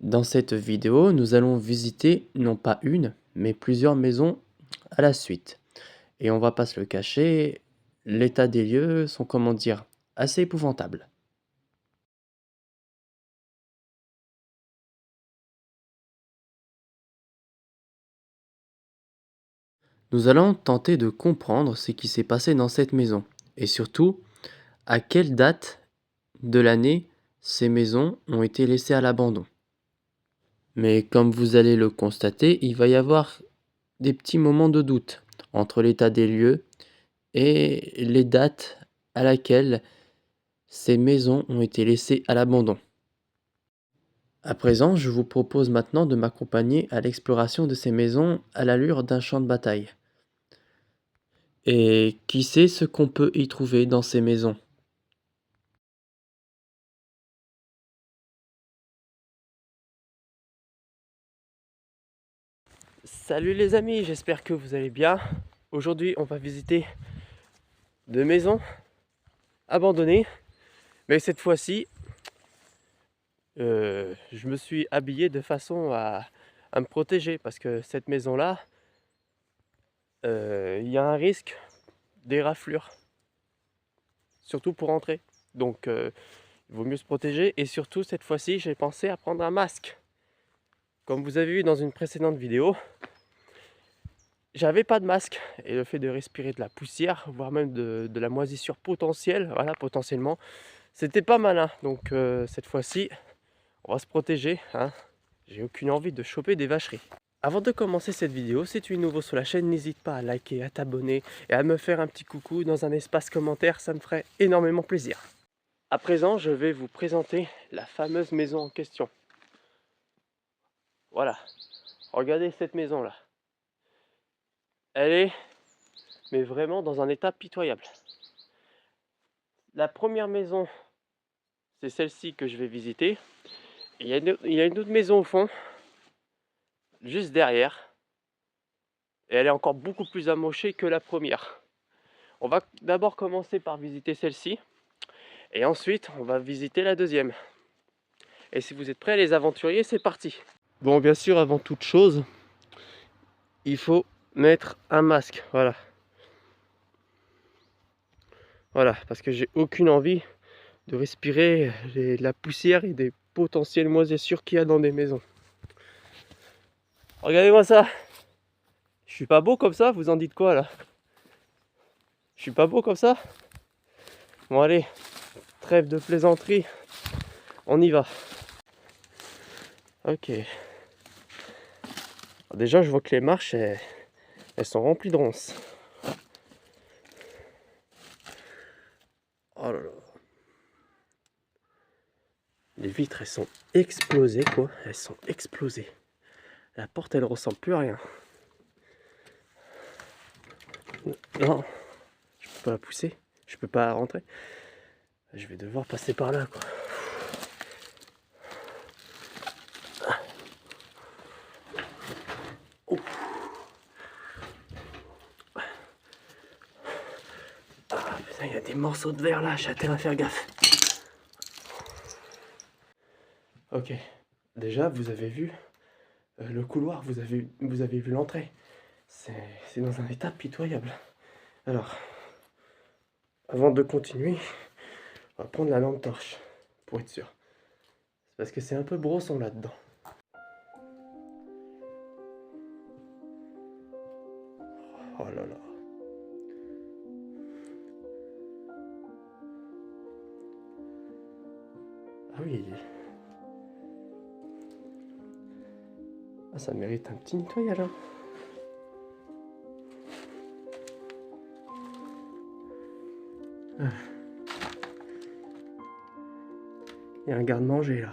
Dans cette vidéo, nous allons visiter non pas une, mais plusieurs maisons à la suite. Et on va pas se le cacher, l'état des lieux sont, comment dire, assez épouvantables. Nous allons tenter de comprendre ce qui s'est passé dans cette maison. Et surtout, à quelle date de l'année ces maisons ont été laissées à l'abandon. Mais comme vous allez le constater, il va y avoir des petits moments de doute entre l'état des lieux et les dates à laquelle ces maisons ont été laissées à l'abandon. À présent, je vous propose maintenant de m'accompagner à l'exploration de ces maisons à l'allure d'un champ de bataille. Et qui sait ce qu'on peut y trouver dans ces maisons? Salut les amis, j'espère que vous allez bien. Aujourd'hui, on va visiter deux maisons abandonnées, mais cette fois-ci, je me suis habillé de façon à me protéger parce que cette maison-là, il y a un risque d'éraflure, surtout pour entrer. Donc, il vaut mieux se protéger et surtout cette fois-ci, j'ai pensé à prendre un masque. Comme vous avez vu dans une précédente vidéo, j'avais pas de masque et le fait de respirer de la poussière, voire même de la moisissure potentielle, voilà, potentiellement, c'était pas malin. Donc cette fois-ci, on va se protéger, hein. J'ai aucune envie de choper des vacheries. Avant de commencer cette vidéo, si tu es nouveau sur la chaîne, n'hésite pas à liker, à t'abonner et à me faire un petit coucou dans un espace commentaire, ça me ferait énormément plaisir. À présent, je vais vous présenter la fameuse maison en question. Voilà, regardez cette maison-là. Elle est, mais vraiment dans un état pitoyable. La première maison, c'est celle-ci que je vais visiter. Et il y a une autre maison au fond, juste derrière. Et elle est encore beaucoup plus amochée que la première. On va d'abord commencer par visiter celle-ci. Et ensuite, on va visiter la deuxième. Et si vous êtes prêts les aventuriers, c'est parti. Bon, bien sûr, avant toute chose, il faut mettre un masque. Voilà. Voilà, parce que j'ai aucune envie de respirer la poussière et des potentielles moisissures qu'il y a dans des maisons. Regardez-moi ça. Je suis pas beau comme ça, vous en dites quoi là? Je suis pas beau comme ça? Bon allez, trêve de plaisanterie, on y va. Ok. Alors déjà je vois que les marches elles sont remplies de ronces. Oh là là. Les vitres elles sont explosées quoi, elles sont explosées. La porte elle ressemble plus à rien. Non, je peux pas la pousser, je peux pas rentrer. Je vais devoir passer par là quoi. Oh. Ah putain, il y a des morceaux de verre là, j'ai intérêt à faire gaffe. Ok, déjà vous avez vu le couloir, vous avez vu l'entrée. C'est dans un état pitoyable. Alors, avant de continuer, on va prendre la lampe torche pour être sûr. C'est parce que c'est un peu brosson là-dedans. Oh là là. Ah oui. Ah, ça mérite un petit nettoyage. Hein. Ah. Il y a un garde-manger là.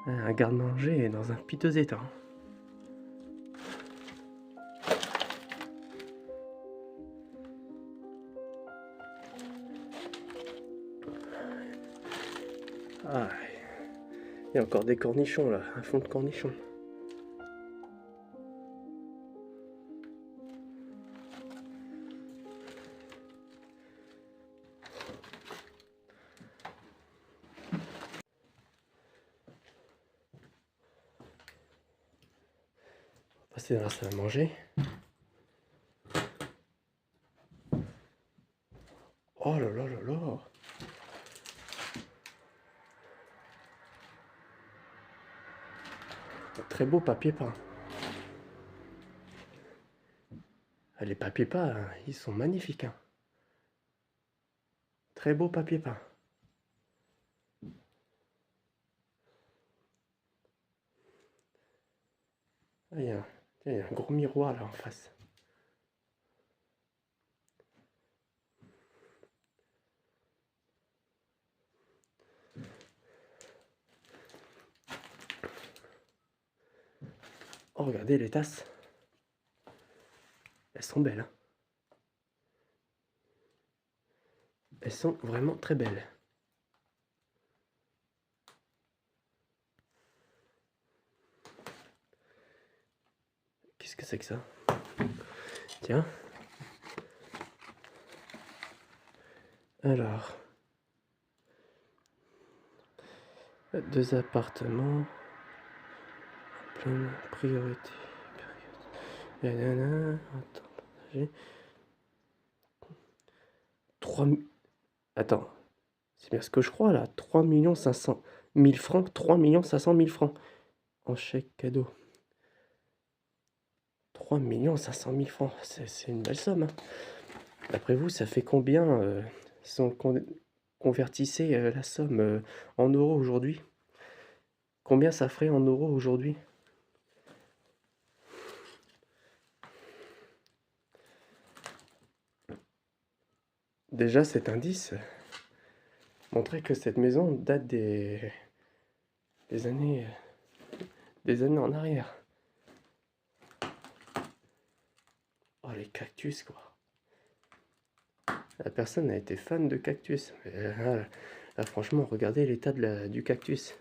Un garde-manger dans un piteux état. Ah, il y a encore des cornichons là, un fond de cornichons. passer dans la salle à manger. Oh là là là là. Très beau papier peint. Les papiers peints, hein, ils sont magnifiques. Hein. Très beau papier peint. Ah, il y a un gros miroir là en face. Oh, regardez les tasses. Elles sont belles. Hein. Elles sont vraiment très belles. Qu'est-ce que c'est que ça? Tiens. Alors. 2 appartements. Pleine priorité. Attends, partagé. 3 Attends. C'est bien ce que je crois là. 3 500 000 francs. 3 500 000 francs. En chèque cadeau. 3 500 000 francs. C'est une belle somme. Hein. D'après vous, ça fait combien si on convertissait la somme en euros aujourd'hui? Combien ça ferait en euros aujourd'hui? Déjà, cet indice montrait que cette maison date des années en arrière. Oh, les cactus, quoi. La personne a été fan de cactus. Là, franchement, regardez l'état du cactus.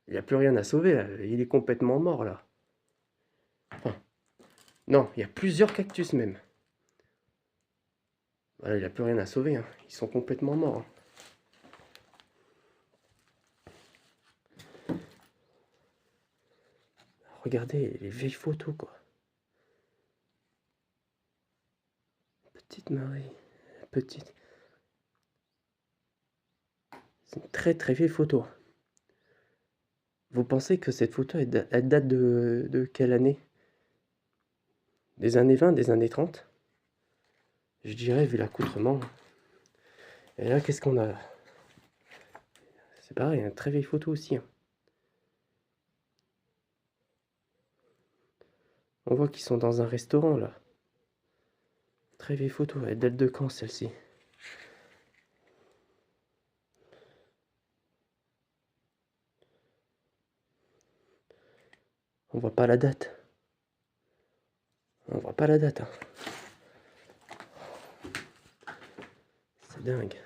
Il n'y a plus rien à sauver, là. Il est complètement mort, là. Enfin, non, il y a plusieurs cactus, même. Voilà, il n'y a plus rien à sauver. Hein. Ils sont complètement morts. Hein. Regardez les vieilles photos, quoi. Petite Marie. Petite. C'est une très très vieille photo. Vous pensez que cette photo, elle date de quelle année? Des années 20, des années 30? Je dirais, vu l'accoutrement. Et là, qu'est-ce qu'on a? C'est pareil, une très vieille photo aussi. Hein. On voit qu'ils sont dans un restaurant, là. Très vieille photo. Elle date de quand, celle-ci? On voit pas la date. On voit pas la date. Hein. C'est dingue.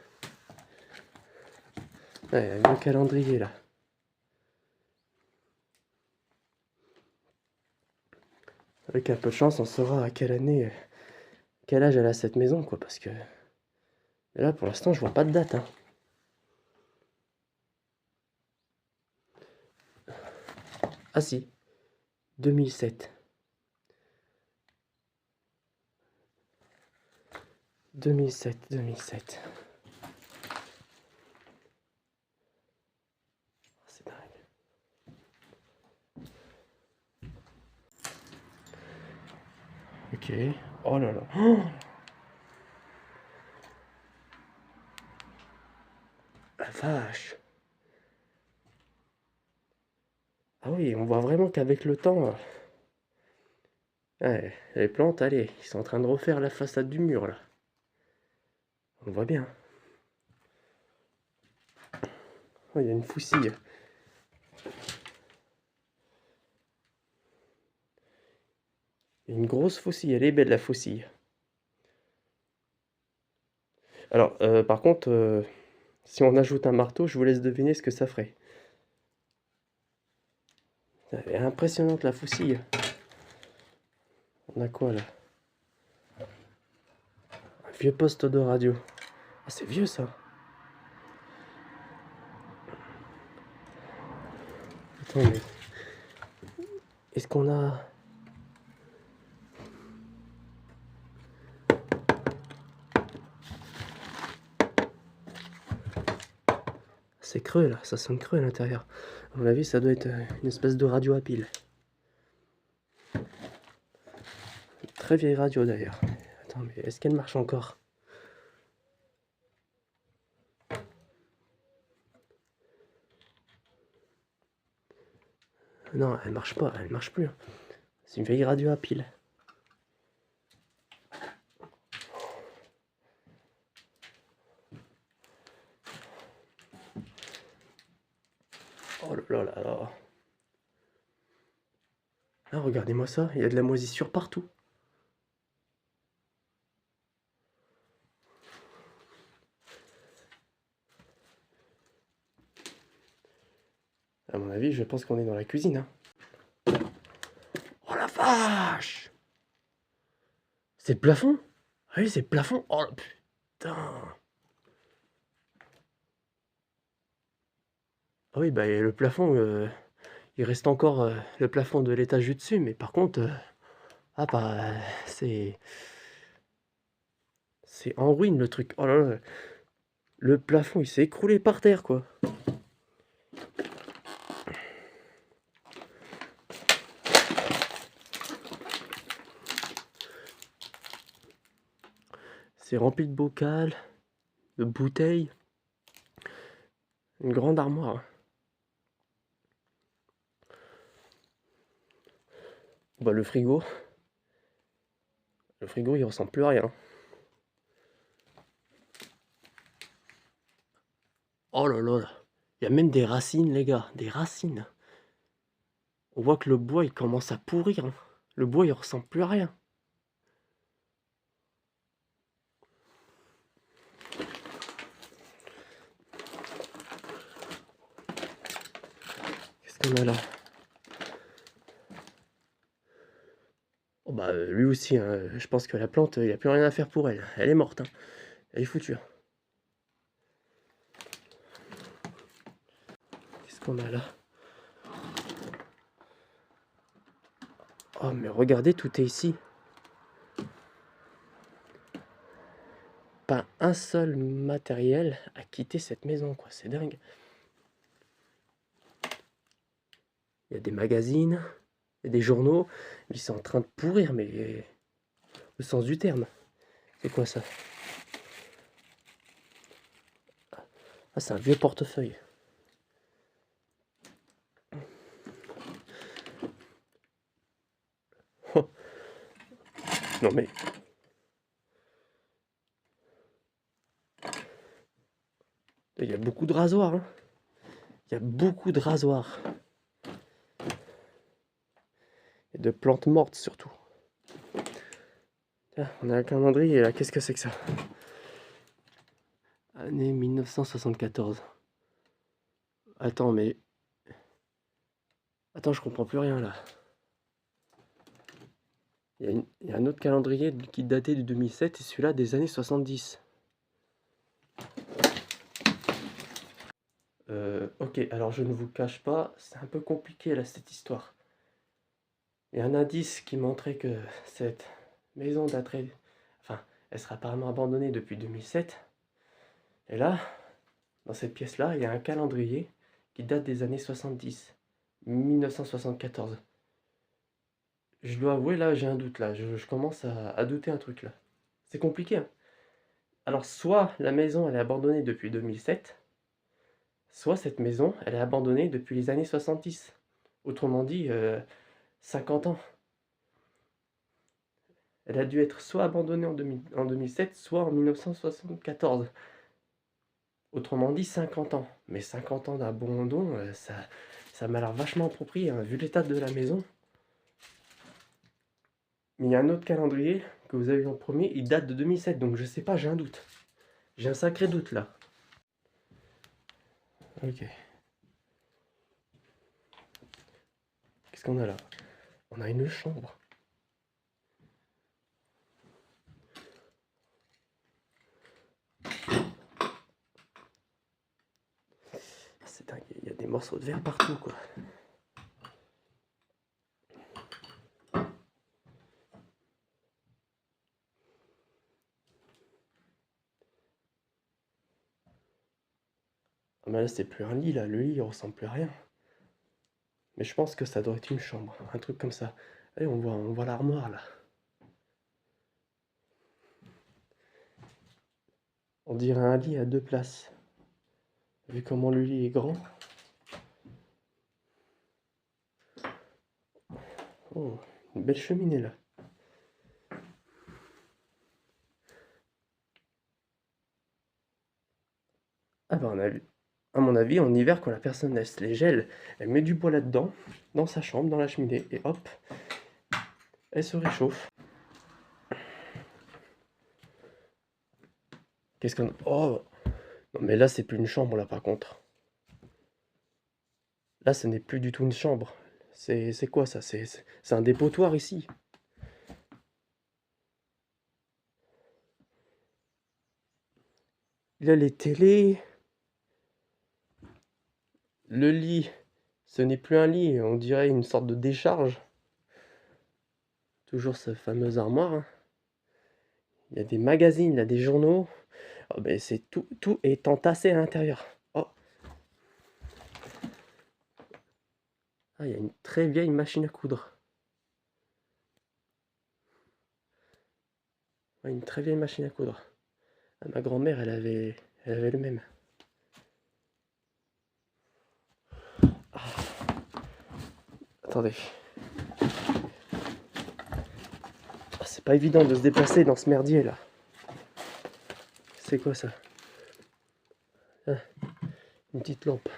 Ouais, il y a un calendrier là. Avec un peu de chance, on saura à quelle année, quel âge elle a cette maison, quoi. Parce que là, pour l'instant, je vois pas de date. Hein. Ah si, 2007. 2007. C'est dingue. Ok. Oh là là. Oh la vache. Ah oui, on voit vraiment qu'avec le temps, ouais, les plantes, allez, ils sont en train de refaire la façade du mur là. On voit bien. Oh, il y a une faucille. Il y a une grosse faucille, elle est belle la faucille. Alors, par contre, si on ajoute un marteau, je vous laisse deviner ce que ça ferait. Elle est impressionnante la faucille. On a quoi là? Un vieux poste de radio. Ah, c'est vieux ça. Attends, mais... Qu'est-ce qu'on a? C'est creux là, ça sonne creux à l'intérieur. À mon avis, ça doit être une espèce de radio à pile. Une très vieille radio d'ailleurs. Attends, mais est-ce qu'elle marche encore? Non, elle marche pas, elle marche plus. C'est une vieille radio à pile. Oh là là là là. Ah, regardez-moi ça, il y a de la moisissure partout. À mon avis, je pense qu'on est dans la cuisine. Hein. Oh la vache! C'est le plafond? Ah oui, c'est le plafond. Oh putain! Ah oui, bah le plafond, il reste encore le plafond de l'étage du dessus, mais par contre, ah bah c'est en ruine le truc. Oh là là, le plafond il s'est écroulé par terre quoi. C'est rempli de bocal, de bouteilles, une grande armoire. Bah le frigo il ressemble plus à rien. Oh là là là, il y a même des racines les gars, des racines. On voit que le bois il commence à pourrir. Hein. Le bois il ressemble plus à rien. Qu'est-ce qu'on a là? Oh bah lui aussi, hein, je pense que la plante, il n'y a plus rien à faire pour elle. Elle est morte, hein. Elle est foutue. Hein. Qu'est-ce qu'on a là? Oh mais regardez, tout est ici. Pas un seul matériel a quitté cette maison, quoi. C'est dingue. Il y a des magazines, il y a des journaux. Ils sont en train de pourrir, mais au sens du terme. C'est quoi ça? Ah, c'est un vieux portefeuille. Oh. Non mais... Il y a beaucoup de rasoirs. Hein. Il y a beaucoup de rasoirs. Et de plantes mortes surtout. Tiens, on a un calendrier là. Qu'est-ce que c'est que ça? Année 1974. Attends, mais... Attends, je comprends plus rien là. Il y a un autre calendrier qui datait de 2007 et celui-là des années 70. Ok, alors je ne vous cache pas, c'est un peu compliqué là cette histoire. Il y a un indice qui montrait que cette maison daterait... Enfin, elle sera apparemment abandonnée depuis 2007. Et là, dans cette pièce-là, il y a un calendrier qui date des années 70. 1974. Je dois avouer, là, j'ai un doute, là. Je commence à douter un truc, là. C'est compliqué, hein. Alors, soit la maison, elle est abandonnée depuis 2007, soit cette maison, elle est abandonnée depuis les années 70. Autrement dit, 50 ans. Elle a dû être soit abandonnée en 2007, soit en 1974. Autrement dit, 50 ans. Mais 50 ans d'abandon, ça m'a l'air vachement approprié, hein, vu l'état de la maison. Mais il y a un autre calendrier que vous avez vu en premier, il date de 2007, donc je sais pas, j'ai un doute. J'ai un sacré doute là. Ok. Qu'est-ce qu'on a là? On a une chambre. C'est dingue, il y a des morceaux de verre partout quoi. mais là, c'est plus un lit, là. Le lit, il ressemble plus à rien. Mais je pense que ça doit être une chambre, un truc comme ça. Allez, on voit l'armoire, là. On dirait un lit à 2 places. Vu comment le lit est grand. Oh, une belle cheminée, là. Ah bah, à mon avis, en hiver, quand la personne laisse les gels, elle met du bois là-dedans, dans sa chambre, dans la cheminée, et hop, elle se réchauffe. Qu'est-ce qu'on... Oh! Non mais là, c'est plus une chambre, là, par contre. Là, ce n'est plus du tout une chambre. C'est quoi, ça? C'est un dépotoir, ici. Il y a les télés, le lit. Ce n'est plus un lit, on dirait une sorte de décharge. Toujours cette fameuse armoire, hein. Il y a des magazines, il y a des journaux. Oh, ben c'est tout est entassé à l'intérieur. Oh, ah, il y a une très vieille machine à coudre. Ouais, une très vieille machine à coudre. Ah, ma grand-mère, elle avait le même. Ah, attendez. Ah, c'est pas évident de se déplacer dans ce merdier là. C'est quoi ça? Ah, une petite lampe.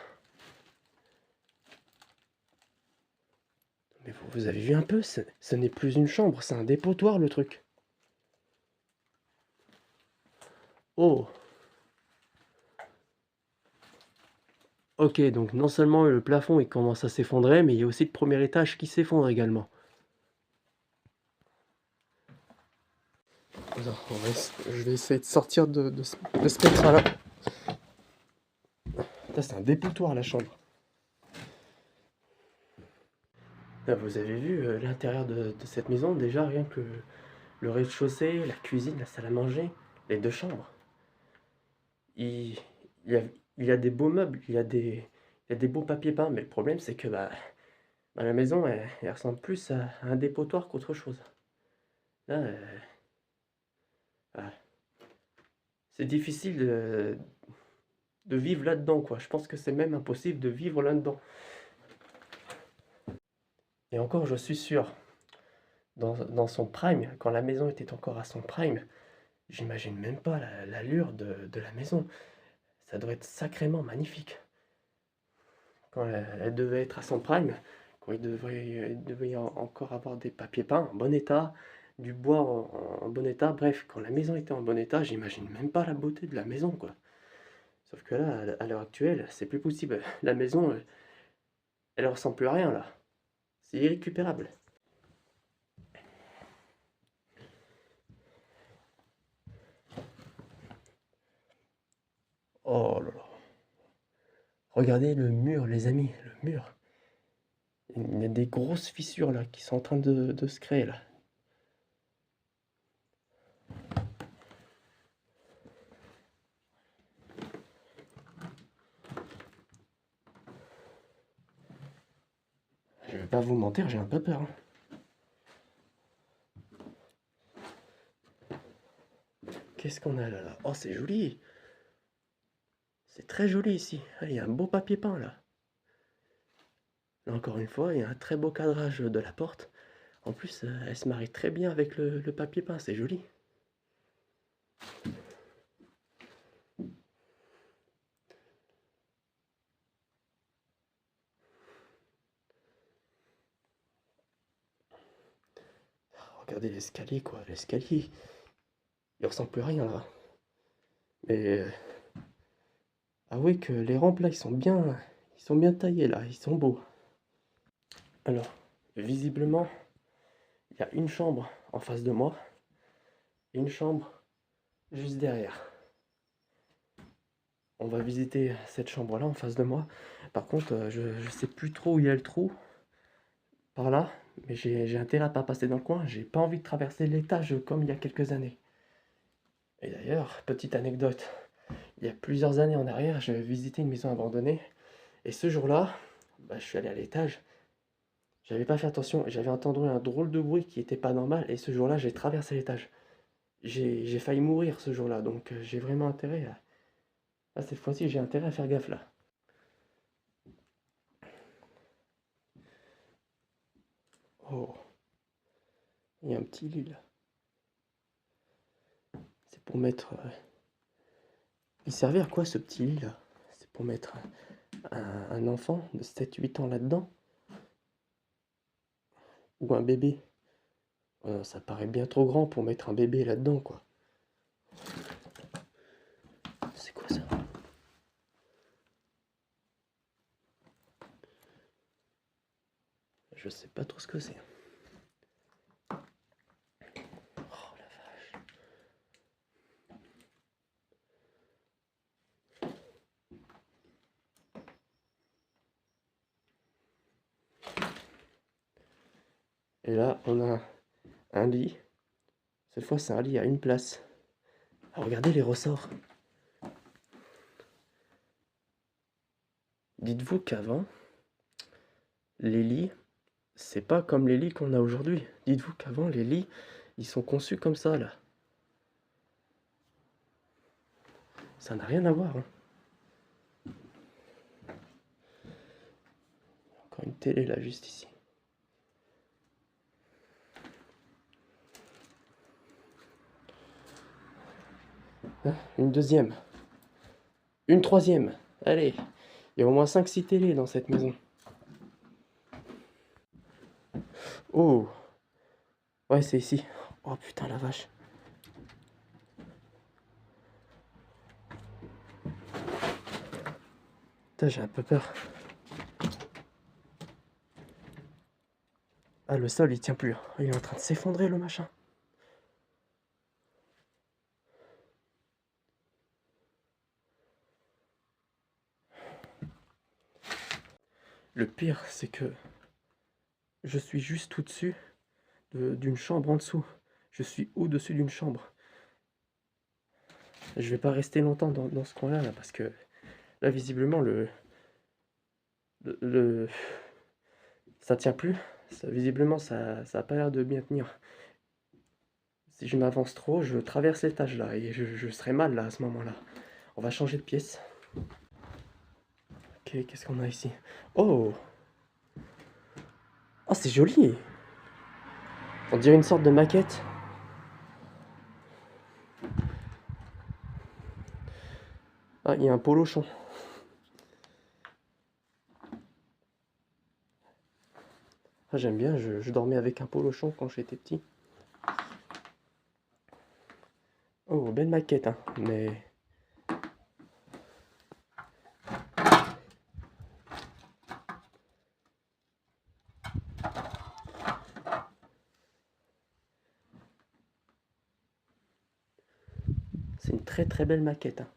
Mais vous avez vu un peu, ce n'est plus une chambre, c'est un dépotoir le truc. Oh, ok, donc non seulement le plafond il commence à s'effondrer, mais il y a aussi le premier étage qui s'effondre également. Alors, je vais essayer de sortir de ce pétrin-là. C'est un dépotoir la chambre. Là, vous avez vu l'intérieur de cette maison, déjà rien que le rez-de-chaussée, la cuisine, la salle à manger, les 2 chambres. Il, il y a des beaux meubles, il y a des beaux papiers peints, mais le problème c'est que la maison elle ressemble plus à un dépotoir qu'autre chose. Là, ah, c'est difficile de vivre là-dedans, quoi. Je pense que c'est même impossible de vivre là-dedans. Et encore, je suis sûr, dans son prime, quand la maison était encore à son prime, j'imagine même pas l'allure de la maison. Ça doit être sacrément magnifique. Quand elle devait être à son prime, quand il devait encore avoir des papiers peints en bon état, du bois en bon état, bref, quand la maison était en bon état, j'imagine même pas la beauté de la maison, quoi. Sauf que là, à l'heure actuelle, c'est plus possible. La maison, elle ressemble plus à rien, là. C'est irrécupérable. Oh là là. Regardez le mur, les amis, le mur. Il y a des grosses fissures, là, qui sont en train de se créer, là. Je vais pas vous mentir, j'ai un peu peur, hein. Qu'est-ce qu'on a là? Oh, c'est joli. C'est très joli ici. Ah, il y a un beau papier peint là. Là encore une fois, il y a un très beau cadrage de la porte. En plus, elle se marie très bien avec le papier peint, c'est joli. Regardez l'escalier quoi, l'escalier. Il ressemble plus à rien là. Mais avouez que les rampes là, ils sont bien taillés là, ils sont beaux. Alors, visiblement, il y a une chambre en face de moi et une chambre juste derrière. On va visiter cette chambre là en face de moi. Par contre, je sais plus trop où il y a le trou. Par là, mais j'ai intérêt à pas passer dans le coin. J'ai pas envie de traverser l'étage comme il y a quelques années. Et d'ailleurs, petite anecdote, il y a plusieurs années en arrière, j'avais visité une maison abandonnée. Et ce jour-là, bah, je suis allé à l'étage. J'avais pas fait attention et j'avais entendu un drôle de bruit qui était pas normal. Et ce jour-là, j'ai traversé l'étage. J'ai failli mourir ce jour-là. Donc j'ai vraiment intérêt à... Ah, cette fois-ci, j'ai intérêt à faire gaffe là. Oh, il y a un petit lit là. C'est pour mettre... Il servait à quoi ce petit lit là? C'est pour mettre un enfant de 7-8 ans là-dedans? Ou un bébé? Oh non, ça paraît bien trop grand pour mettre un bébé là-dedans, quoi. C'est quoi ça? Je sais pas trop ce que c'est. Oh la vache. Et là, on a un lit. Cette fois, c'est un lit à une place. Ah, regardez les ressorts. Dites-vous qu'avant, les lits, c'est pas comme les lits qu'on a aujourd'hui. Dites-vous qu'avant, les lits, ils sont conçus comme ça, là. Ça n'a rien à voir, hein. Encore une télé, là, juste ici. Ah, une deuxième. Une troisième. Allez, il y a au moins 5-6 télés dans cette maison. Oh, ouais, c'est ici. Oh putain, la vache. Putain, j'ai un peu peur. Ah, le sol, il tient plus. Il est en train de s'effondrer, le machin. Le pire, c'est que je suis juste au-dessus d'une chambre en dessous. Je suis au-dessus d'une chambre. Je vais pas rester longtemps dans ce coin-là, là, parce que là, visiblement, le- ça tient plus. Visiblement, ça a pas l'air de bien tenir. Si je m'avance trop, je traverse l'étage là et je serai mal là à ce moment-là. On va changer de pièce. Ok, qu'est-ce qu'on a ici? Oh! Oh, c'est joli! On dirait une sorte de maquette. Ah, il y a un polochon. Ah, j'aime bien, je dormais avec un polochon quand j'étais petit. Oh, belle maquette, hein, mais... C'est une très très belle maquette, hein.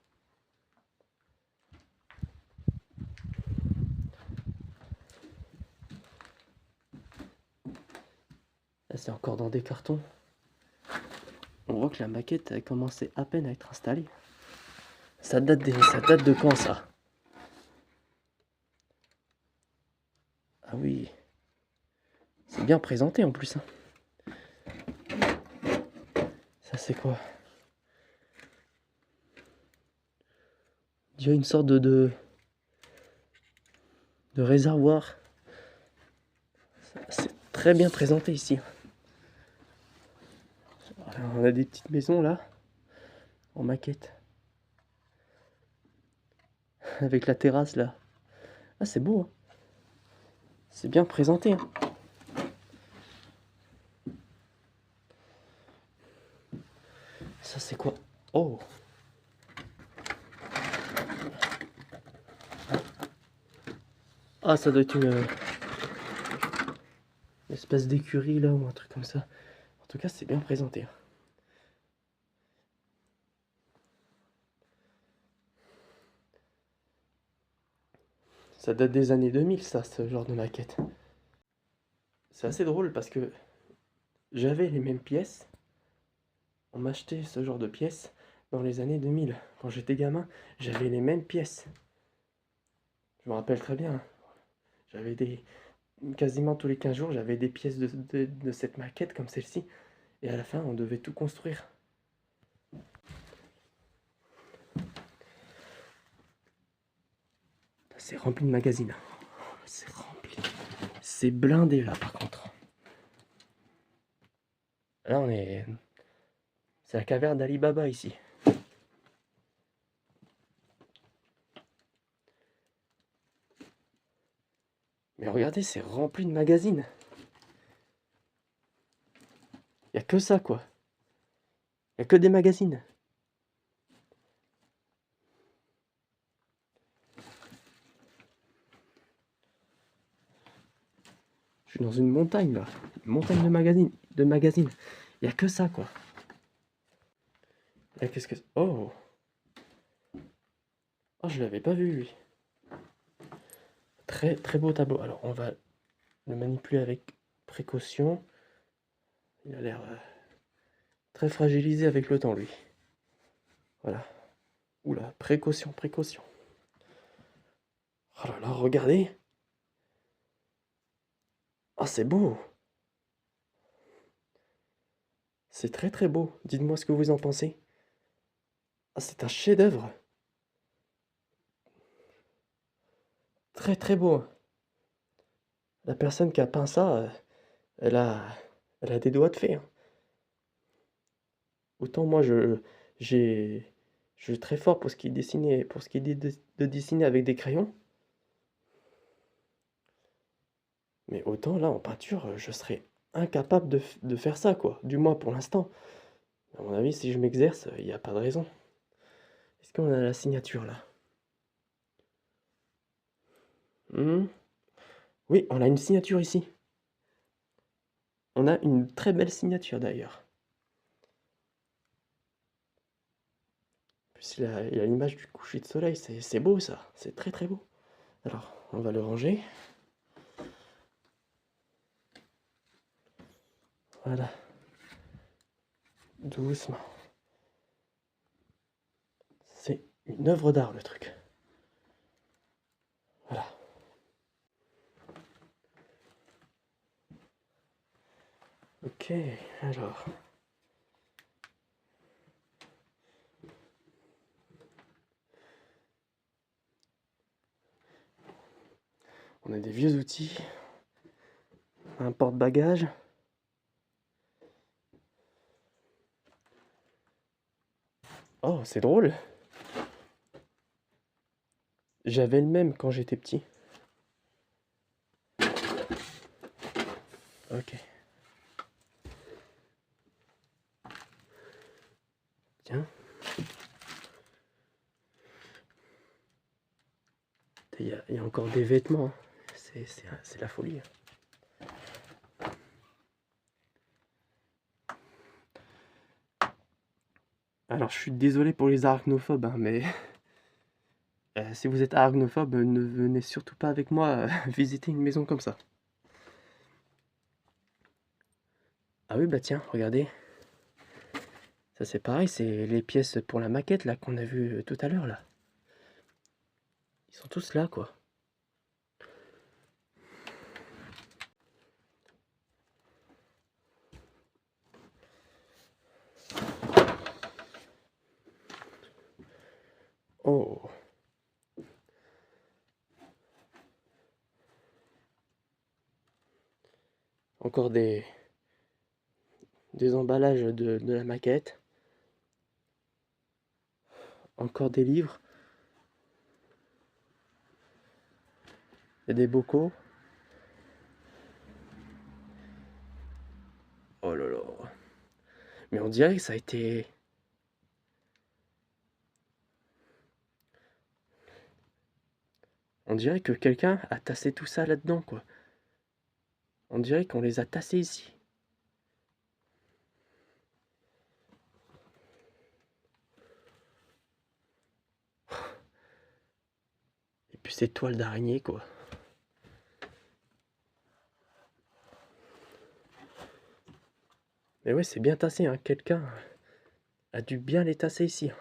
Là, c'est encore dans des cartons. On voit que la maquette a commencé à peine à être installée. Ça date de quand, ça? Ah oui. C'est bien présenté, en plus, hein. Ça, c'est quoi? Il y a une sorte de réservoir. C'est très bien présenté, ici. Alors, on a des petites maisons, là, en maquette. Avec la terrasse, là. Ah, c'est beau, hein. C'est bien présenté, hein. Ça, c'est quoi? Oh! Ah, ça doit être une espèce d'écurie, là, ou un truc comme ça. En tout cas, c'est bien présenté, hein. Ça date des années 2000, ça, ce genre de maquette. C'est assez drôle parce que j'avais les mêmes pièces. On m'achetait ce genre de pièces, dans les années 2000. Quand j'étais gamin, j'avais les mêmes pièces. Je me rappelle très bien. J'avais des... Quasiment tous les 15 jours, j'avais des pièces de cette maquette comme celle-ci. Et à la fin, on devait tout construire. C'est rempli de magazines. C'est rempli. C'est blindé là par contre. Là on est... C'est la caverne d'Ali Baba ici. Mais regardez, c'est rempli de magazines. Il n'y a que ça quoi. Il n'y a que des magazines. Je suis dans une montagne là. Une montagne de magazines. Il n'y a que ça quoi. Et qu'est-ce que... Oh! Oh, je l'avais pas vu lui. Très très beau tableau. Alors on va le manipuler avec précaution. Il a l'air très fragilisé avec le temps lui. Voilà. Oula, précaution, précaution. Oh là là, regardez. Ah, c'est beau. C'est très très beau. Dites-moi ce que vous en pensez. Ah, c'est un chef-d'œuvre. Très très beau. La personne qui a peint ça, elle a, elle a des doigts de fer, hein. Autant moi je suis très fort pour ce qui est dessiné, pour ce qui est de dessiner avec des crayons. Mais autant là en peinture, je serais incapable de faire ça quoi. Du moins pour l'instant. À mon avis, si je m'exerce, il n'y a pas de raison. Est-ce qu'on a la signature là? Hmm. Oui, on a une signature ici. On a une très belle signature d'ailleurs. Puis il y a l'image du coucher de soleil, c'est beau ça, c'est très très beau. Alors, on va le ranger. Voilà. Doucement. C'est une œuvre d'art le truc. Voilà. Ok, alors. On a des vieux outils. Un porte-bagages. Oh, c'est drôle. J'avais le même quand j'étais petit. Ok. Tiens. Il y a encore des vêtements. C'est la folie. Alors, je suis désolé pour les arachnophobes, hein, mais si vous êtes arachnophobe, ne venez surtout pas avec moi visiter une maison comme ça. Ah oui, bah tiens, regardez. Ça c'est pareil, c'est les pièces pour la maquette là qu'on a vu tout à l'heure là. Ils sont tous là quoi. Oh. Encore des emballages de la maquette. Encore des livres. Il y a des bocaux. Oh là là. Mais on dirait que ça a été... On dirait que quelqu'un a tassé tout ça là-dedans quoi. On dirait qu'on les a tassés ici. Et puis ces toiles d'araignée quoi. Mais ouais, c'est bien tassé hein, quelqu'un. a dû bien les tasser ici.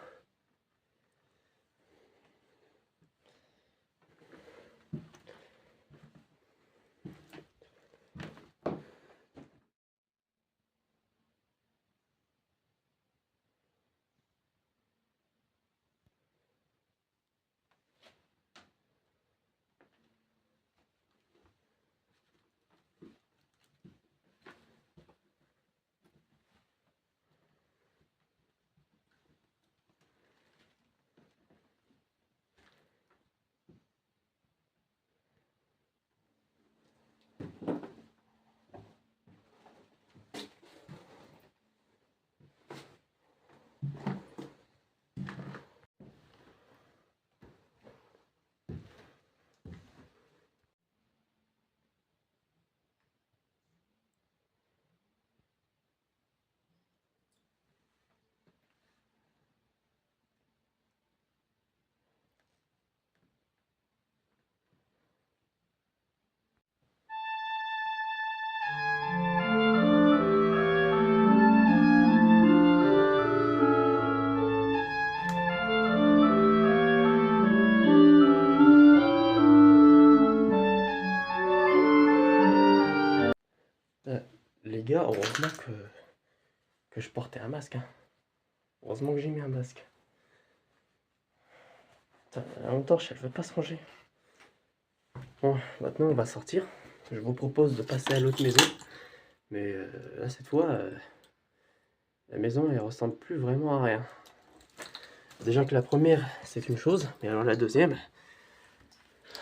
Les gars, heureusement que je portais un masque. Hein. Heureusement que j'ai mis un masque. Putain, la lampe-torche, elle veut pas se ranger. Bon, maintenant on va sortir. Je vous propose de passer à l'autre maison. Mais là, cette fois, la maison, elle ressemble plus vraiment à rien. Déjà que la première, c'est une chose. Mais alors la deuxième,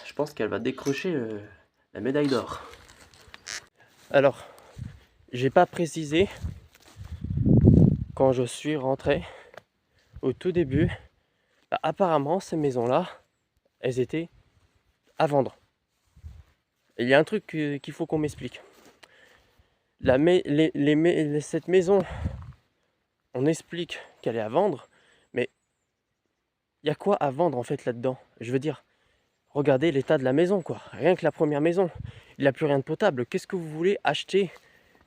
je pense qu'elle va décrocher la médaille d'or. Alors, j'ai pas précisé quand je suis rentré au tout début. Bah, apparemment, ces maisons-là, elles étaient à vendre. Et il y a un truc qu'il faut qu'on m'explique. Cette maison, on explique qu'elle est à vendre, mais il y a quoi à vendre en fait là-dedans? Je veux dire, regardez l'état de la maison, quoi. Rien que la première maison, il n'y a plus rien de potable. Qu'est-ce que vous voulez acheter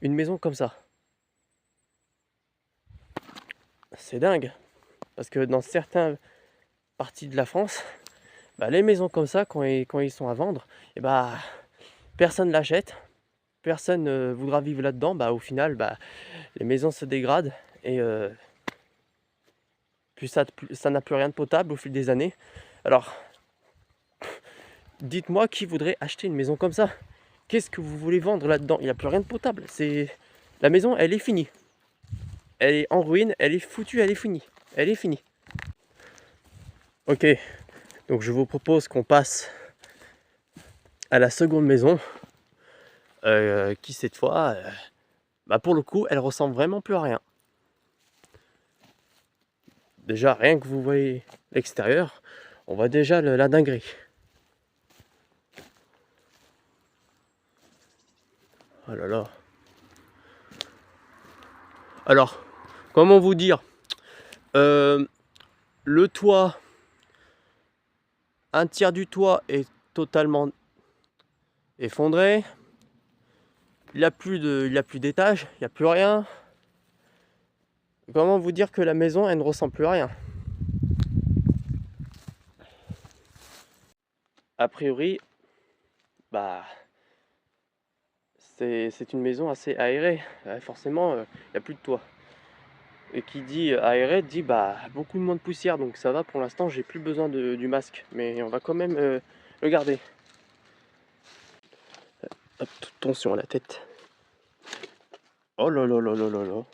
une maison comme ça? C'est dingue. Parce que dans certaines parties de la France, bah, les maisons comme ça, quand ils sont à vendre, et bah, personne ne l'achète. Personne ne voudra vivre là-dedans. Bah, au final, bah, les maisons se dégradent et puis ça n'a plus rien de potable au fil des années. Alors, dites-moi qui voudrait acheter une maison comme ça? Qu'est-ce que vous voulez vendre là-dedans? Il n'y a plus rien de potable. La maison, elle est finie. Elle est en ruine, elle est foutue, elle est finie. Elle est finie. Ok, donc je vous propose qu'on passe à la seconde maison, qui cette fois, bah pour le coup, elle ressemble vraiment plus à rien. Déjà, rien que vous voyez l'extérieur, on voit déjà la dinguerie. Oh là là. Alors, comment vous dire? Le toit, un tiers du toit est totalement effondré. Il n'y a plus d'étage, il n'y a plus rien. Comment vous dire que la maison, elle ne ressemble plus à rien? A priori, bah, c'est une maison assez aérée. Forcément, il n'y a plus de toit. Et qui dit aéré dit bah beaucoup moins de poussière, donc ça va pour l'instant, j'ai plus besoin du masque, mais on va quand même le garder. Hop, attention à la tête. Oh là là là là là là.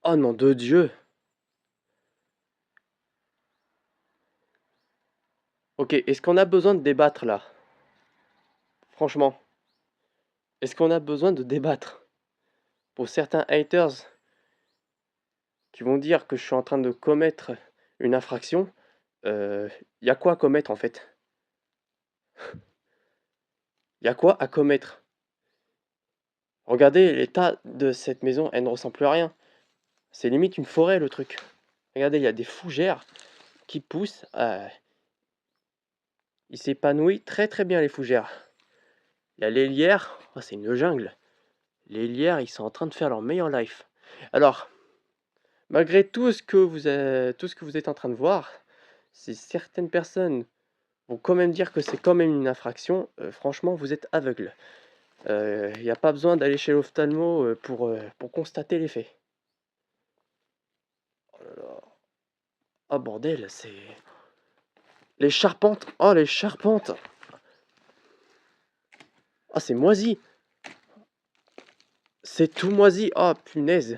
Oh nom de Dieu. Ok, est-ce qu'on a besoin de débattre là? Franchement, est-ce qu'on a besoin de débattre? Pour certains haters qui vont dire que je suis en train de commettre une infraction, y a quoi à commettre en fait? Y a quoi à commettre? Regardez l'état de cette maison, elle ne ressemble plus à rien. C'est limite une forêt le truc. Regardez, il y a des fougères qui poussent. Il s'épanouit très très bien les fougères. Il y a les lierres, oh, c'est une jungle. Les lierres, ils sont en train de faire leur meilleur life. Alors, malgré tout ce que vous êtes en train de voir, si certaines personnes vont quand même dire que c'est quand même une infraction, franchement, vous êtes aveugle. Il n'y a pas besoin d'aller chez l'ophtalmo pour constater les faits. Oh là là. Oh bordel, c'est... Les charpentes! Oh les charpentes! Oh c'est moisi! C'est tout moisi! Oh punaise!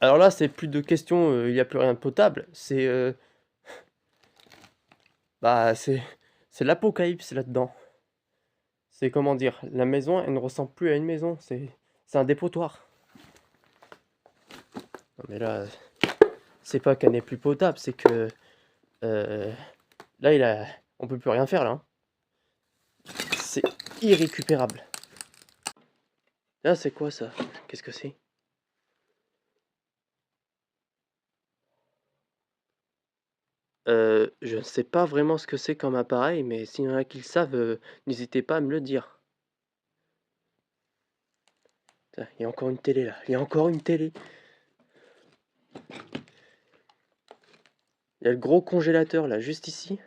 Alors là, c'est plus de questions, il n'y a plus rien de potable. Bah, c'est l'apocalypse là-dedans. C'est comment dire, la maison, elle ne ressemble plus à une maison. C'est un dépotoir. Non mais là, c'est pas qu'elle n'est plus potable, c'est que euh, là, on peut plus rien faire là, hein. C'est irrécupérable. Là, c'est quoi ça? Qu'est-ce que c'est? Je ne sais pas vraiment ce que c'est comme appareil, mais s'il y en a qui le savent, n'hésitez pas à me le dire. Tiens, il y a encore une télé là, il y a encore une télé. Il y a le gros congélateur là, juste ici.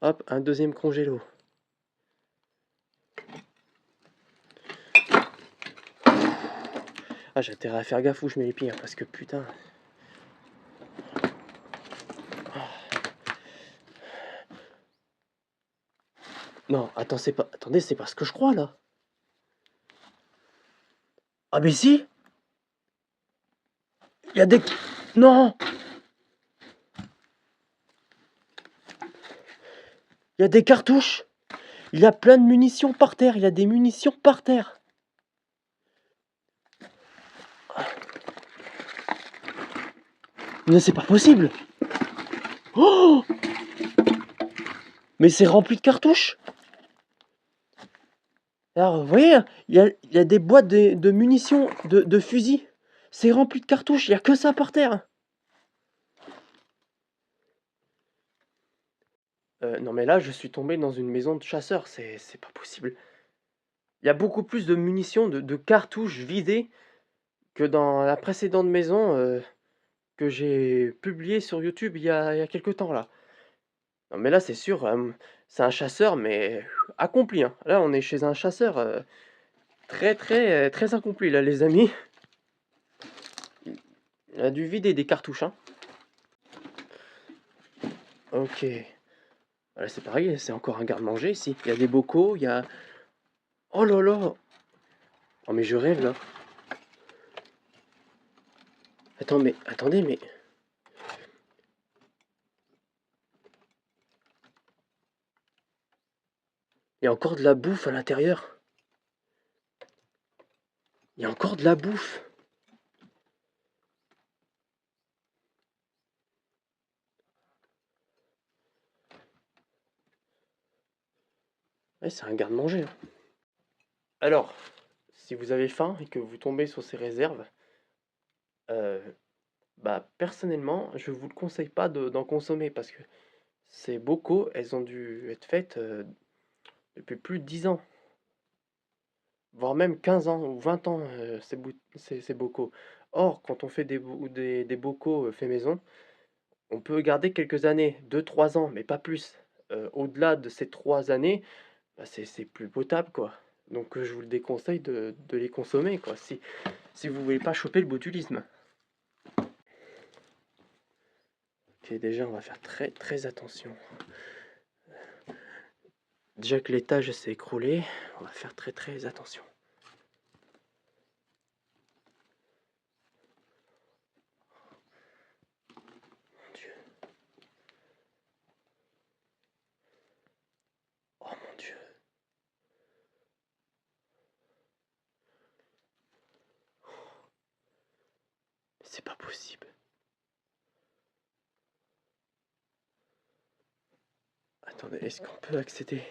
Hop, un deuxième congélo. Ah, j'ai intérêt à faire gaffe où je mets les pieds, hein, parce que putain. Non, attends, attendez, c'est pas ce que je crois là. Ah mais si! Il y a des... Non! Il y a des cartouches! Il y a plein de munitions par terre, il y a des munitions par terre. Mais c'est pas possible! Oh! Mais c'est rempli de cartouches! Alors, vous voyez, il y a des boîtes de munitions, de fusils. C'est rempli de cartouches, il n'y a que ça par terre. Non mais là, je suis tombé dans une maison de chasseurs, c'est pas possible. Il y a beaucoup plus de munitions, de cartouches vidées que dans la précédente maison que j'ai publiée sur YouTube il y a quelque temps là. Non mais là, c'est sûr, c'est un chasseur, mais accompli, hein. Là, on est chez un chasseur très accompli là, les amis. Il a dû vider des cartouches, hein. Ok. Voilà, c'est pareil, c'est encore un garde-manger ici. Il y a des bocaux, il y a... Oh là là! Oh mais je rêve là. Attends, mais... Attendez, mais... Il y a encore de la bouffe à l'intérieur. Il y a encore de la bouffe. Ouais, c'est un garde-manger, hein. Alors, si vous avez faim et que vous tombez sur ces réserves, euh, bah personnellement, je vous le conseille pas d'en consommer parce que ces bocaux, elles ont dû être faites depuis plus de 10 ans, voire même 15 ans ou 20 ans, ces bocaux. Or, quand on fait des bocaux faits maison, on peut garder quelques années, 2 3 ans, mais pas plus. Au-delà de ces 3 années, bah, c'est plus potable, quoi. Donc je vous le déconseille de les consommer, quoi, si vous voulez pas choper le botulisme. Ok, déjà, on va faire très attention. Déjà que l'étage s'est écroulé, on va faire très attention. Mon Dieu. Oh mon Dieu. C'est pas possible. Attendez, est-ce qu'on peut accéder?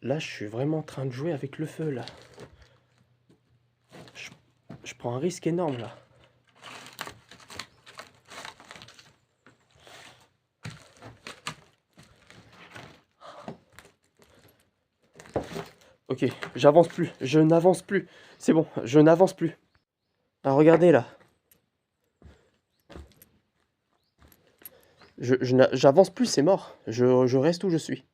Là, je suis vraiment en train de jouer avec le feu, là. Je prends un risque énorme, là. Ok, j'avance plus, je n'avance plus. C'est bon, je n'avance plus. Ah, regardez là. J'avance plus, c'est mort. Je reste où je suis.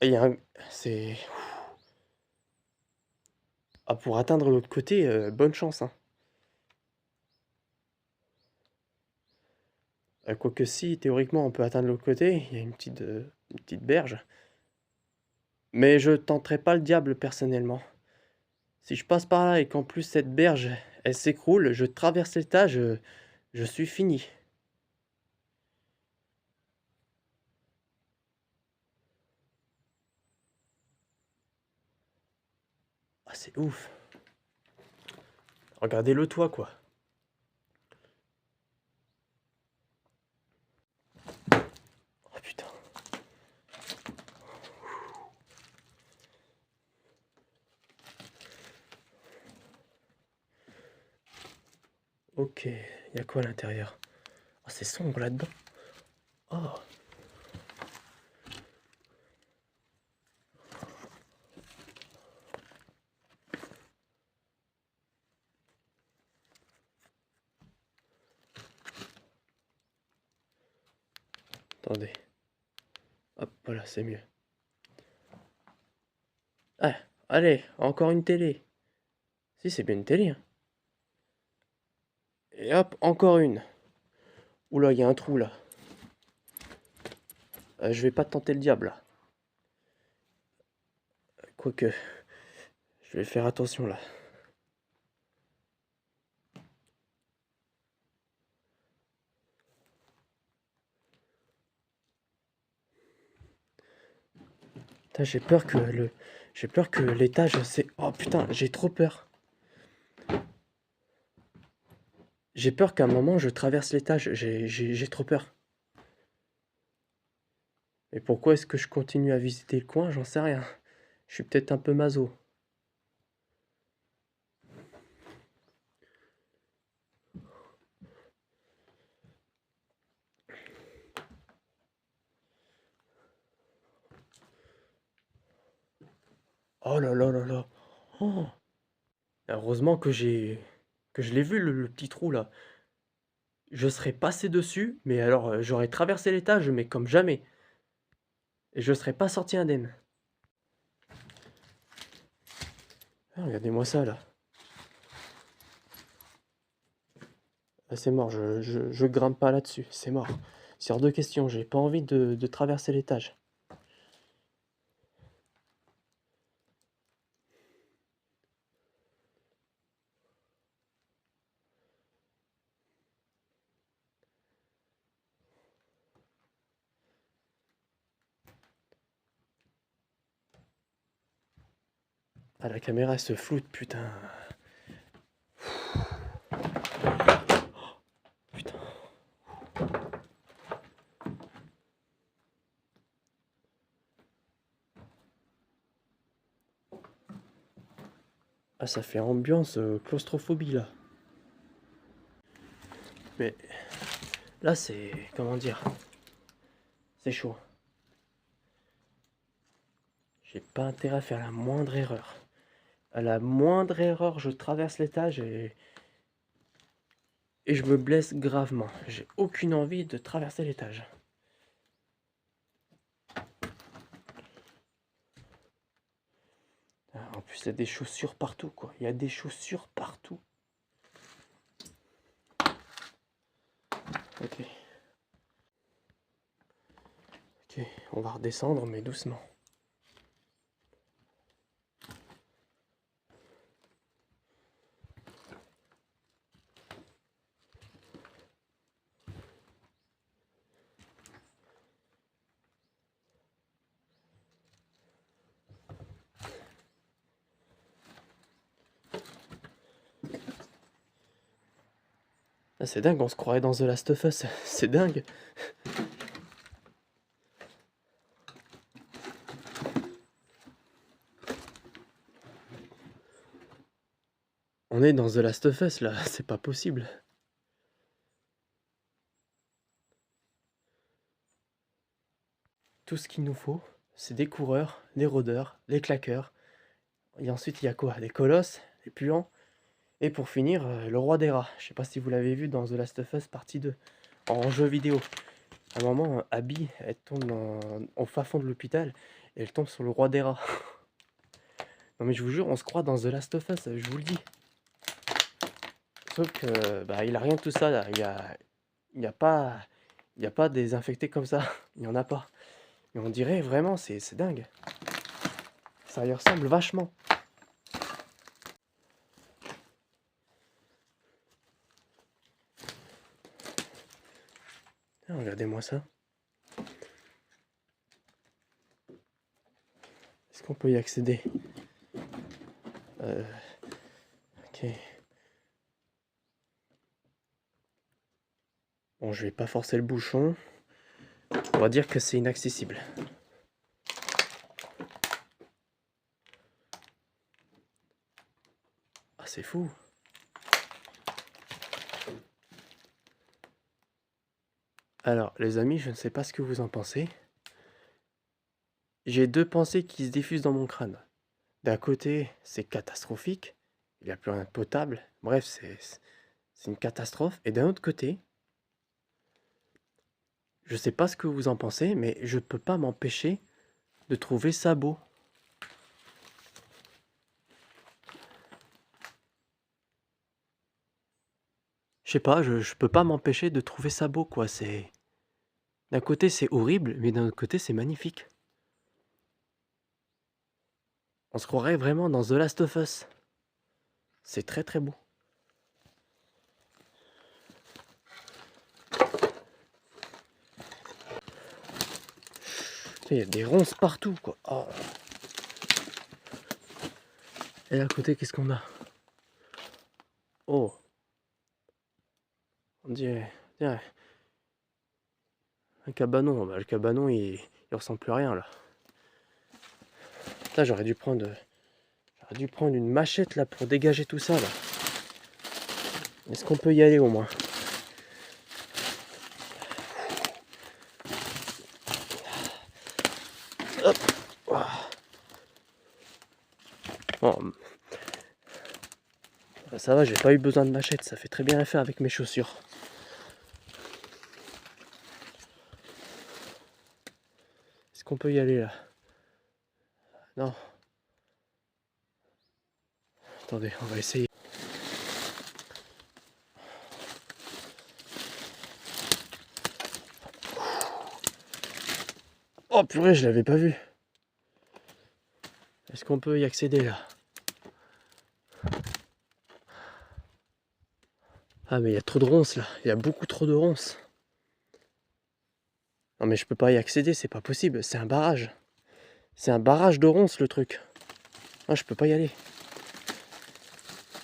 Et il y a un... C'est... Ah, pour atteindre l'autre côté, bonne chance, hein. Quoique si, théoriquement, on peut atteindre l'autre côté, il y a une petite berge. Mais je tenterai pas le diable, personnellement. Si je passe par là et qu'en plus cette berge, elle s'écroule, je traverse l'étage, je suis fini. Ah, c'est ouf. Regardez le toit, quoi. Oh putain. Ok, il y a quoi à l'intérieur? Oh, c'est sombre là-dedans. Oh. Attendez. Hop, voilà, c'est mieux. Ah, allez, encore une télé. Si, c'est bien une télé, hein. Et hop, encore une. Oula, il y a un trou là. Je vais pas tenter le diable là. Quoique, je vais faire attention là. Putain, j'ai peur que l'étage c'est... Oh putain, j'ai trop peur. J'ai peur qu'à un moment je traverse l'étage, j'ai trop peur. Et pourquoi est-ce que je continue à visiter le coin? J'en sais rien. Je suis peut-être un peu maso. Oh là là là là. Oh. Heureusement que je l'ai vu le petit trou là. Je serais passé dessus, mais alors j'aurais traversé l'étage, mais comme jamais. Et je serais pas sorti indemne. Ah, regardez-moi ça là. Ah, c'est mort, je grimpe pas là-dessus, c'est mort. C'est hors de question, j'ai pas envie de traverser l'étage. Ah, la caméra elle se floute, putain. Putain. Ah, ça fait ambiance claustrophobie là. Mais là, c'est... Comment dire? C'est chaud. J'ai pas intérêt à faire la moindre erreur. À la moindre erreur, je traverse l'étage et je me blesse gravement. J'ai aucune envie de traverser l'étage. Ah, en plus, il y a des chaussures partout, quoi. Il y a des chaussures partout. Ok. Ok, on va redescendre, mais doucement. Ah, c'est dingue, on se croirait dans The Last of Us. C'est dingue. On est dans The Last of Us là, c'est pas possible. Tout ce qu'il nous faut, c'est des coureurs, des rôdeurs, des claqueurs. Et ensuite, il y a quoi? Des colosses, des puants. Et pour finir, le roi des rats. Je sais pas si vous l'avez vu dans The Last of Us partie 2, en jeu vidéo. À un moment, Abby, elle tombe au fin fond de l'hôpital et elle tombe sur le roi des rats. Non mais je vous jure, on se croit dans The Last of Us, je vous le dis. Sauf que, bah, il a rien de tout ça là. Il y a pas des infectés comme ça. Il y en a pas. Et on dirait vraiment, c'est dingue. Ça y ressemble vachement. Ah, regardez-moi ça. Est-ce qu'on peut y accéder? Ok. Bon, je vais pas forcer le bouchon. On va dire que c'est inaccessible. Ah, c'est fou. Alors, les amis, je ne sais pas ce que vous en pensez. J'ai deux pensées qui se diffusent dans mon crâne. D'un côté, c'est catastrophique. Il n'y a plus rien de potable. Bref, c'est une catastrophe. Et d'un autre côté, je sais pas ce que vous en pensez, mais je peux pas m'empêcher de trouver ça beau. Je sais pas, je peux pas m'empêcher de trouver ça beau, quoi. C'est... D'un côté, c'est horrible, mais d'un autre côté, c'est magnifique. On se croirait vraiment dans The Last of Us. C'est très très beau. Il y a des ronces partout, quoi. Oh. Et là, à côté, qu'est-ce qu'on a? Oh. On dirait un cabanon. Bah, le cabanon, il ressemble plus à rien, là. Là, j'aurais dû prendre une machette, là, pour dégager tout ça, là. Est-ce qu'on peut y aller, au moins? Hop. Bon. Ça va, j'ai pas eu besoin de machette, ça fait très bien l'affaire avec mes chaussures. Est-ce qu'on peut y aller là? Non. Attendez, on va essayer. Oh purée, je l'avais pas vu. Est-ce qu'on peut y accéder là? Ah mais il y a trop de ronces là, il y a beaucoup trop de ronces. Non mais je peux pas y accéder, c'est pas possible, c'est un barrage. C'est un barrage de ronces le truc. Ah, je peux pas y aller.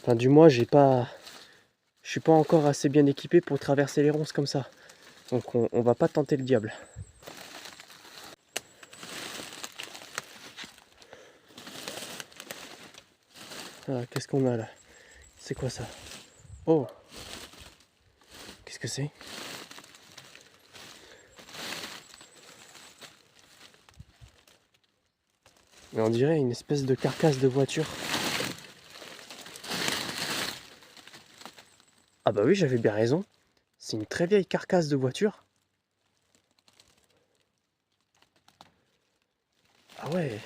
Enfin du moins je suis pas encore assez bien équipé pour traverser les ronces comme ça. Donc on va pas tenter le diable. Ah, qu'est-ce qu'on a là? C'est quoi ça? Oh! Qu'est-ce que c'est? Mais on dirait une espèce de carcasse de voiture. Ah bah oui, j'avais bien raison. C'est une très vieille carcasse de voiture. Ah ouais.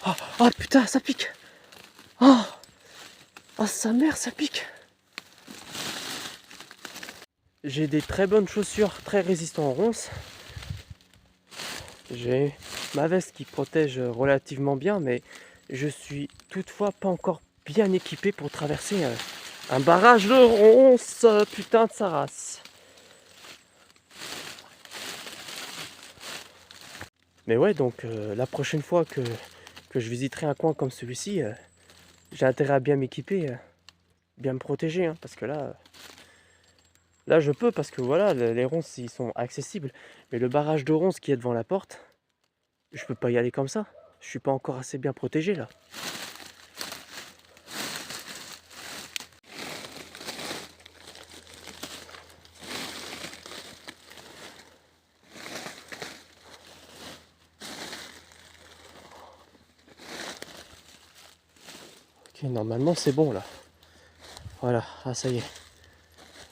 Oh, oh putain, ça pique. Oh, oh sa mère, ça pique. J'ai des très bonnes chaussures, très résistantes aux ronces. J'ai ma veste qui protège relativement bien, mais je suis toutefois pas encore bien équipé pour traverser un barrage de ronces, putain de sa race. Mais ouais, donc la prochaine fois que je visiterai un coin comme celui-ci, j'ai intérêt à bien m'équiper, bien me protéger, hein, parce que là je peux, parce que voilà, les ronces ils sont accessibles, mais le barrage de ronces qui est devant la porte, je peux pas y aller comme ça. Je suis pas encore assez bien protégé là. Ok, normalement c'est bon là. Voilà, ah ça y est.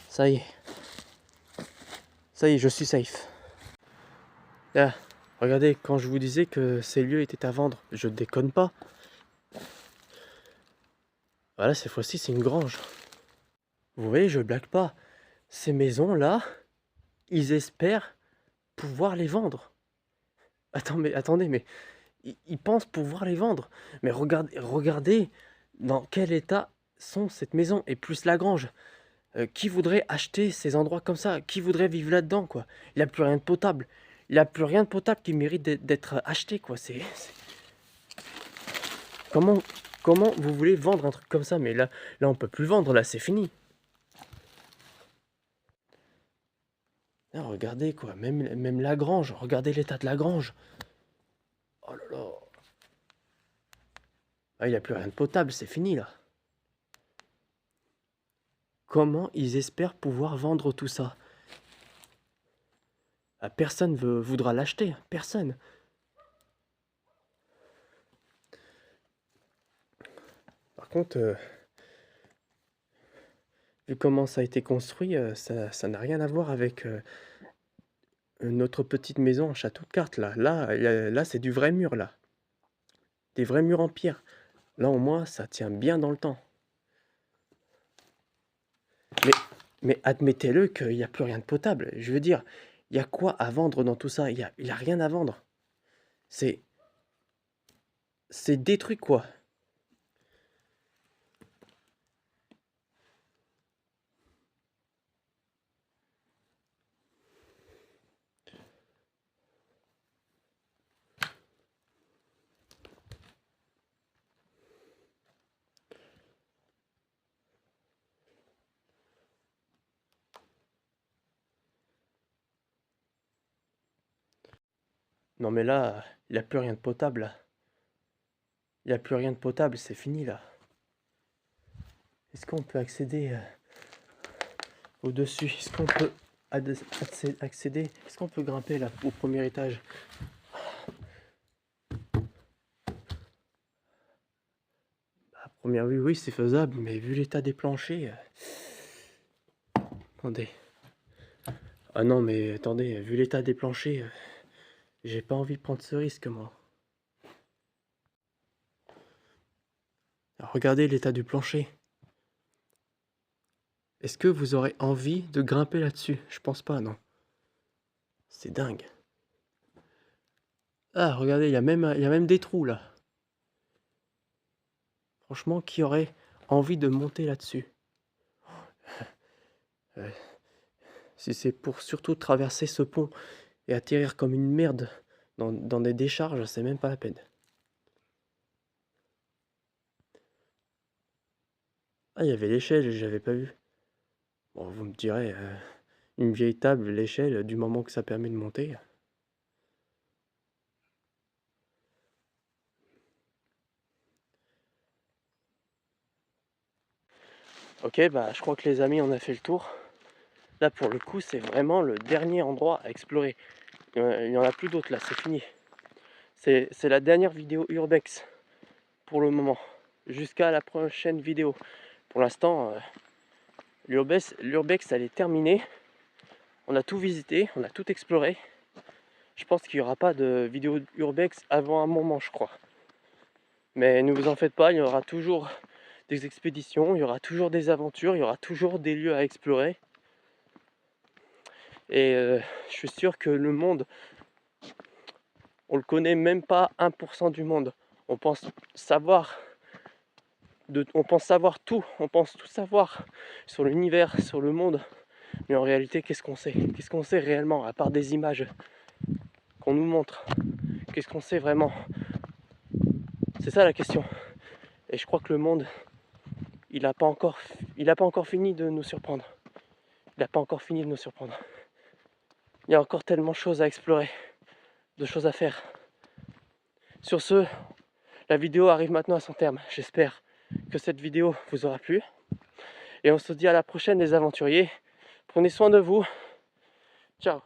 Ça y est. Ça y est, je suis safe. Là, regardez, quand je vous disais que ces lieux étaient à vendre, je déconne pas. Voilà, cette fois-ci c'est une grange. Vous voyez, je blague pas. Ces maisons-là, ils espèrent pouvoir les vendre. Attendez, mais ils pensent pouvoir les vendre. Mais regardez dans quel état sont cette maison et plus la grange. Qui voudrait acheter ces endroits comme ça? Qui voudrait vivre là-dedans, quoi? Il n'y a plus rien de potable. Il n'y a plus rien de potable qui mérite d'être acheté, quoi. Comment, comment vous voulez vendre un truc comme ça? Mais là on peut plus vendre, là, c'est fini. Là, regardez, quoi. Même la grange. Regardez l'état de la grange. Oh là là. Ah, il n'y a plus rien de potable, c'est fini, là. Comment ils espèrent pouvoir vendre tout ça? Ah, personne voudra l'acheter, personne. Par contre, vu comment ça a été construit, ça n'a rien à voir avec notre petite maison en château de cartes, là. Là, c'est du vrai mur, là. Des vrais murs en pierre. Là, au moins, ça tient bien dans le temps. Mais admettez-le qu'il n'y a plus rien de potable. Je veux dire, il y a quoi à vendre dans tout ça? Il y a rien à vendre. C'est détruit, quoi. Non, mais là, il n'y a plus rien de potable, là. Il n'y a plus rien de potable, c'est fini, là. Est-ce qu'on peut accéder au-dessus? Est-ce qu'on peut accéder? Est-ce qu'on peut grimper, là, au premier étage? À première vue, oui, c'est faisable, mais vu l'état des planchers... Attendez. Ah non, mais attendez, vu l'état des planchers, j'ai pas envie de prendre ce risque, moi. Alors, regardez l'état du plancher. Est-ce que vous aurez envie de grimper là-dessus? Je pense pas, non. C'est dingue. Ah, regardez, il y a même des trous, là. Franchement, qui aurait envie de monter là-dessus? Si c'est pour surtout traverser ce pont et atterrir comme une merde dans des décharges, c'est même pas la peine. Ah, il y avait l'échelle, j'avais pas vu. Bon, vous me direz, une vieille table, l'échelle, du moment que ça permet de monter. Ok, bah je crois que les amis, on a fait le tour. Là, pour le coup, c'est vraiment le dernier endroit à explorer. Il n'y en a plus d'autres là, c'est fini. C'est la dernière vidéo Urbex pour le moment. Jusqu'à la prochaine vidéo. Pour l'instant, l'Urbex, elle est terminée. On a tout visité, on a tout exploré. Je pense qu'il n'y aura pas de vidéo Urbex avant un moment, je crois. Mais ne vous en faites pas, il y aura toujours des expéditions, il y aura toujours des aventures, il y aura toujours des lieux à explorer. Et je suis sûr que le monde, on le connaît même pas 1% du monde. On pense savoir tout, on pense tout savoir sur l'univers, sur le monde. Mais en réalité, qu'est-ce qu'on sait? Qu'est-ce qu'on sait réellement, à part des images qu'on nous montre? Qu'est-ce qu'on sait vraiment? C'est ça la question. Et je crois que le monde, il n'a pas encore fini de nous surprendre. Il n'a pas encore fini de nous surprendre. Il y a encore tellement de choses à explorer, de choses à faire. Sur ce, la vidéo arrive maintenant à son terme. J'espère que cette vidéo vous aura plu. Et on se dit à la prochaine les aventuriers. Prenez soin de vous. Ciao.